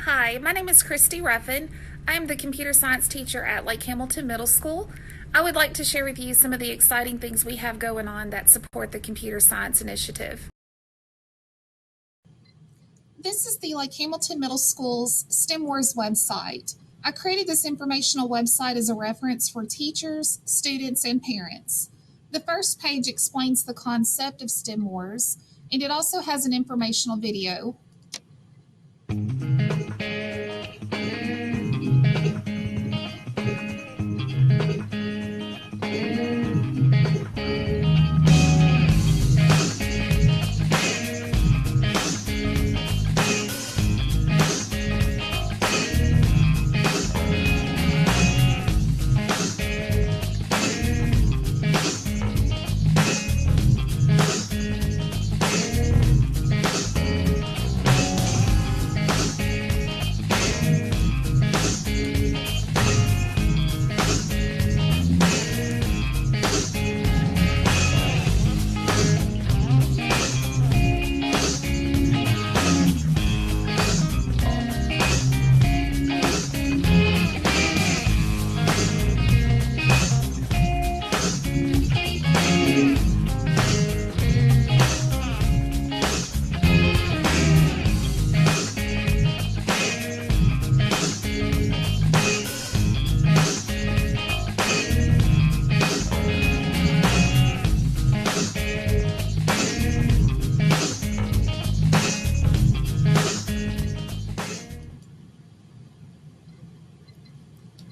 Hi, my name is Christy Ruffin. I am the computer science teacher at Lake Hamilton Middle School. I would like to share with you some of the exciting things we have going on that support the computer science initiative. This is the Lake Hamilton Middle School's STEM Wars website. I created this informational website as a reference for teachers, students, and parents. The first page explains the concept of STEM Wars, and it also has an informational video.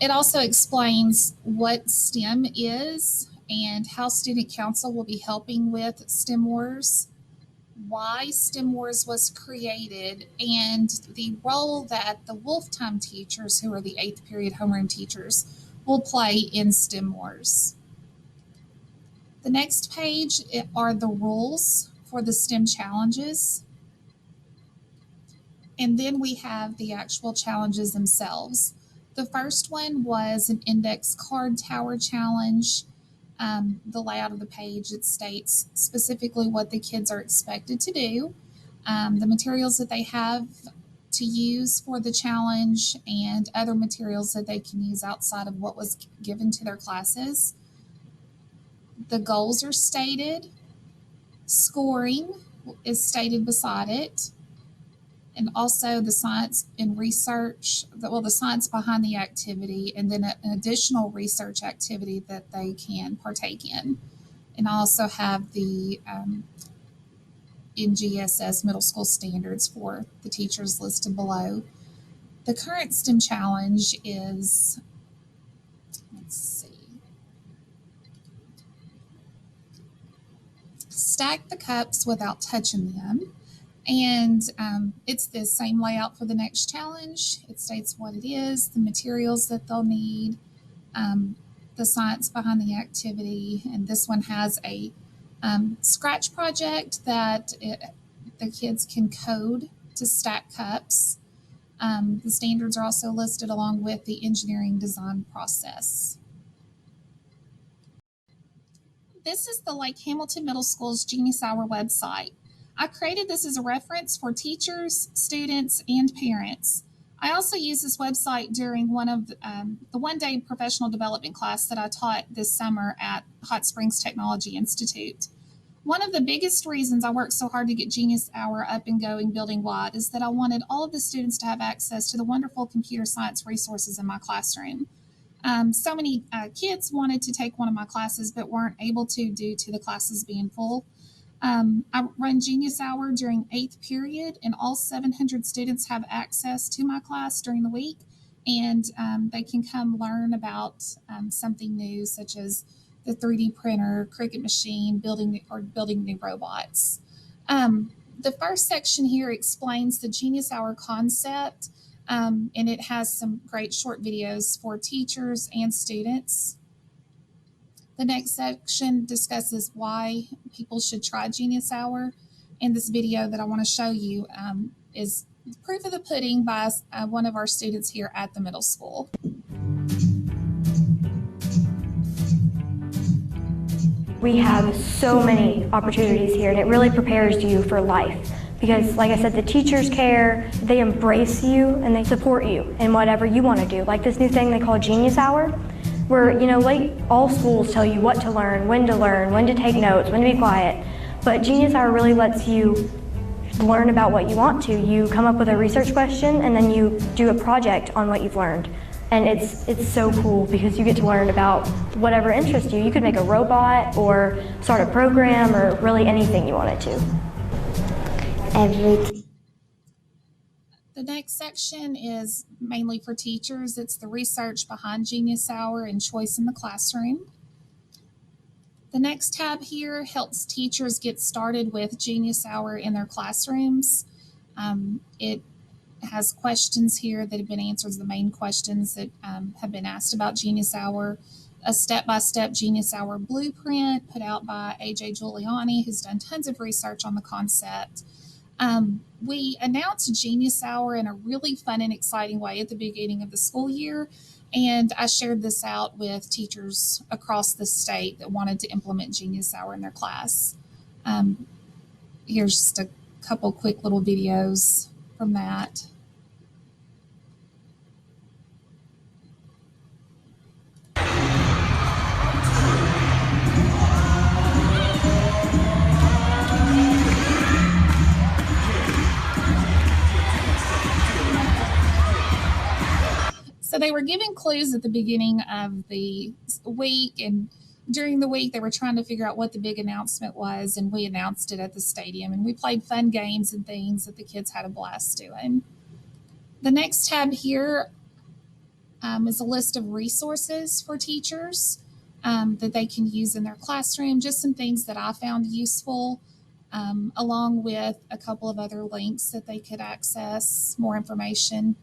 It also explains what STEM is and how Student Council will be helping with STEM Wars, why STEM Wars was created, and the role that the Wolf Time teachers, who are the 8th period homeroom teachers, will play in STEM Wars. The next page are the rules for the STEM challenges. And then we have the actual challenges themselves. The first one was an index card tower challenge. The layout of the page, it states specifically what the kids are expected to do, the materials that they have to use for the challenge, and other materials that they can use outside of what was given to their classes. The goals are stated. Scoring is stated beside it. And also the science and research, the science behind the activity, and then an additional research activity that they can partake in. And I also have the NGSS middle school standards for the teachers listed below. The current STEM challenge is, stack the cups without touching them. And it's the same layout for the next challenge. It states what it is, the materials that they'll need, the science behind the activity. And this one has a scratch project that the kids can code to stack cups. The standards are also listed along with the engineering design process. This is the Lake Hamilton Middle School's Genius Hour website. I created this as a reference for teachers, students, and parents. I also used this website during one of the one-day professional development class that I taught this summer at Hot Springs Technology Institute. One of the biggest reasons I worked so hard to get Genius Hour up and going building-wide is that I wanted all of the students to have access to the wonderful computer science resources in my classroom. So many kids wanted to take one of my classes but weren't able to due to the classes being full. I run Genius Hour during 8th period, and all 700 students have access to my class during the week, and they can come learn about something new, such as the 3D printer, Cricut machine, building new robots. The first section here explains the Genius Hour concept, and it has some great short videos for teachers and students. The next section discusses why people should try Genius Hour, and this video that I want to show you is proof of the pudding by one of our students here at the middle school. We have so many opportunities here, and it really prepares you for life. because like I said, the teachers care, they embrace you, and they support you in whatever you want to do. Like this new thing they call Genius Hour, where, you know, all schools tell you what to learn, when to take notes, when to be quiet. But Genius Hour really lets you learn about what you want to. You come up with a research question and then you do a project on what you've learned. And it's so cool because you get to learn about whatever interests you. You could make a robot or start a program or really anything you wanted to. The next section is mainly for teachers. It's the research behind Genius Hour and choice in the classroom. The next tab here helps teachers get started with Genius Hour in their classrooms. It has questions here that have been answered, the main questions that have been asked about Genius Hour, a step-by-step Genius Hour blueprint put out by AJ Giuliani, who's done tons of research on the concept. We announced Genius Hour in a really fun and exciting way at the beginning of the school year, and I shared this out with teachers across the state that wanted to implement Genius Hour in their class. Here's just a couple quick little videos from that. So they were giving clues at the beginning of the week, and during the week they were trying to figure out what the big announcement was, and we announced it at the stadium, and we played fun games and things that the kids had a blast doing. The next tab here is a list of resources for teachers that they can use in their classroom, just some things that I found useful, along with a couple of other links that they could access more information.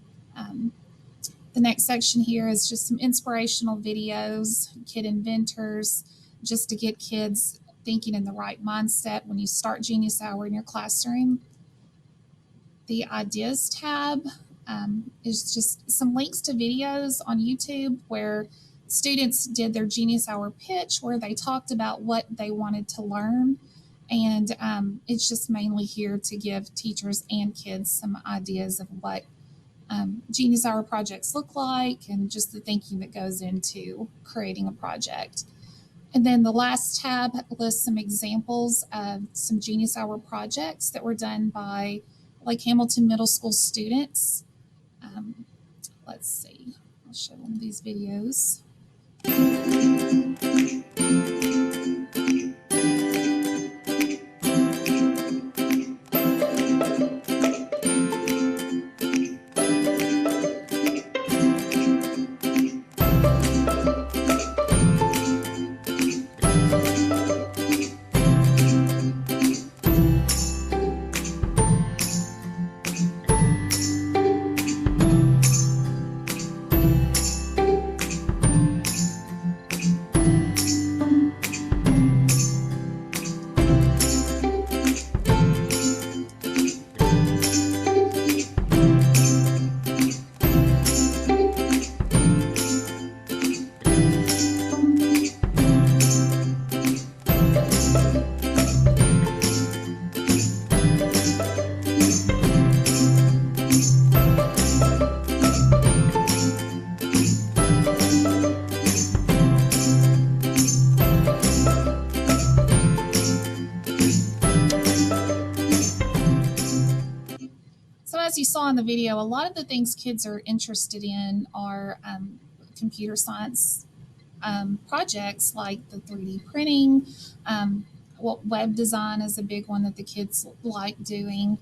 The next section here is just some inspirational videos, kid inventors, just to get kids thinking in the right mindset when you start Genius Hour in your classroom. The Ideas tab is just some links to videos on YouTube where students did their Genius Hour pitch, where they talked about what they wanted to learn. And it's just mainly here to give teachers and kids some ideas of what Genius Hour projects look like and just the thinking that goes into creating a project. And then the last tab lists some examples of some Genius Hour projects that were done by Lake Hamilton Middle School students. Let's see, I'll show one of these videos. As you saw in the video, a lot of the things kids are interested in are computer science projects like the 3D printing. Web design is a big one that the kids like doing.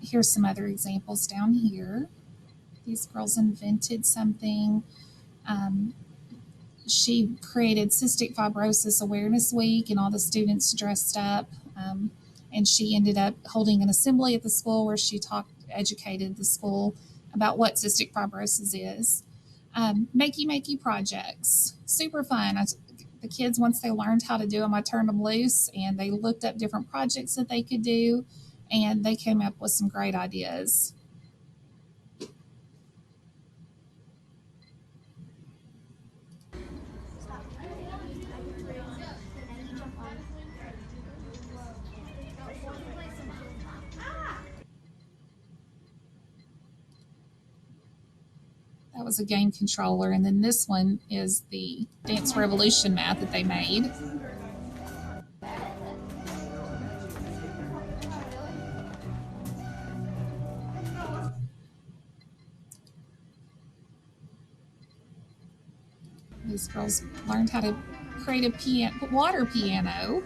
Here's some other examples down here. These girls invented something. She created Cystic Fibrosis Awareness Week, and all the students dressed up. And she ended up holding an assembly at the school where she educated the school about what cystic fibrosis is. Makey projects, super fun. The kids, once they learned how to do them, I turned them loose and they looked up different projects that they could do, and they came up with some great ideas. was a game controller. And then this one is the Dance Revolution mat that they made. These girls learned how to create a water piano.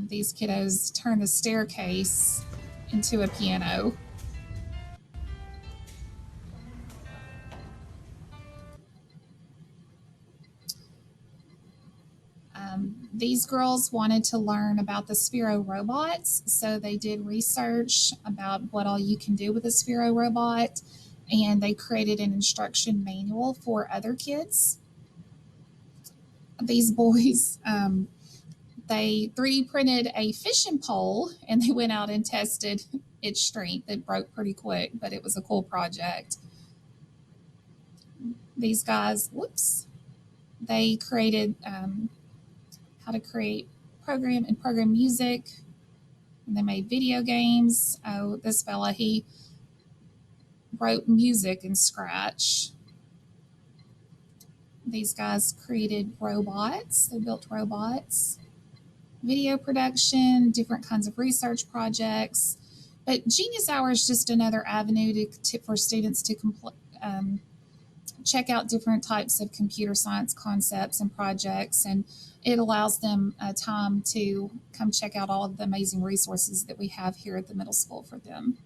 These kiddos turn the staircase into a piano. These girls wanted to learn about the Sphero robots, so they did research about what all you can do with a Sphero robot, and they created an instruction manual for other kids. These boys, they 3D printed a fishing pole, and they went out and tested its strength. It broke pretty quick, but it was a cool project. These guys, they created how to create program music, and they made video games. Oh, this fella, he wrote music in Scratch. These guys created robots. They built robots, video production, different kinds of research projects. But Genius Hour is just another avenue for students to check out different types of computer science concepts and projects, and it allows them time to come check out all of the amazing resources that we have here at the middle school for them.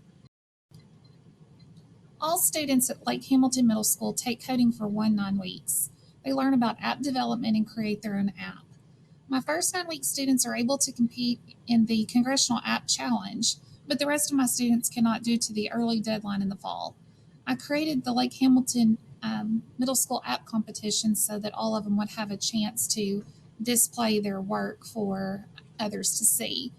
All students at Lake Hamilton Middle School take coding for 9 weeks. They learn about app development and create their own app. My first 9-week students are able to compete in the Congressional App Challenge, but the rest of my students cannot due to the early deadline in the fall. I created the Lake Hamilton Middle School app competition so that all of them would have a chance to display their work for others to see.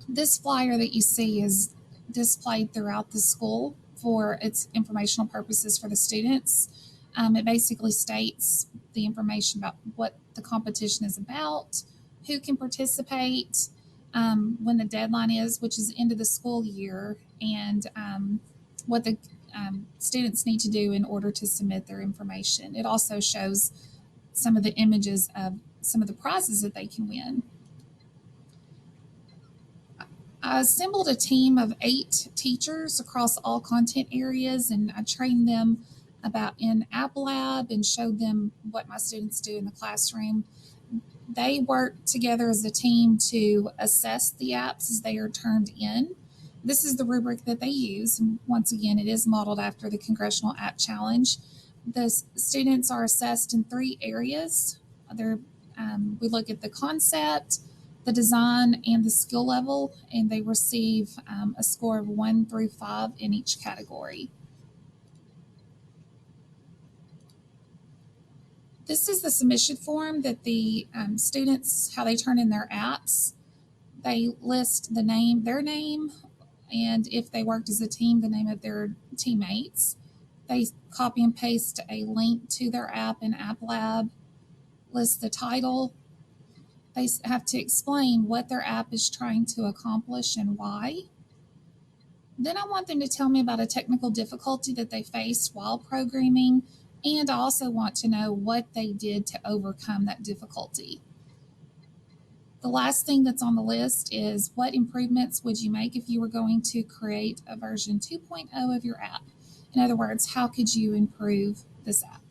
This flyer that you see is displayed throughout the school for its informational purposes for the students. It basically states the information about what the competition is about, who can participate, when the deadline is, which is the end of the school year, and what the students need to do in order to submit their information. It also shows some of the images of some of the prizes that they can win. I assembled a team of 8 teachers across all content areas, and I trained them about in App Lab and showed them what my students do in the classroom. They work together as a team to assess the apps as they are turned in. This is the rubric that they use. And once again, it is modeled after the Congressional App Challenge. The students are assessed in 3 areas. We look at the concept, the design, and the skill level, and they receive a score of 1 through 5 in each category. This is the submission form that the students, how they turn in their apps. They list their name, and if they worked as a team, the name of their teammates. They copy and paste a link to their app in App Lab, list the title. They have to explain what their app is trying to accomplish and why. Then I want them to tell me about a technical difficulty that they faced while programming, and I also want to know what they did to overcome that difficulty. The last thing that's on the list is what improvements would you make if you were going to create a version 2.0 of your app? In other words, how could you improve this app?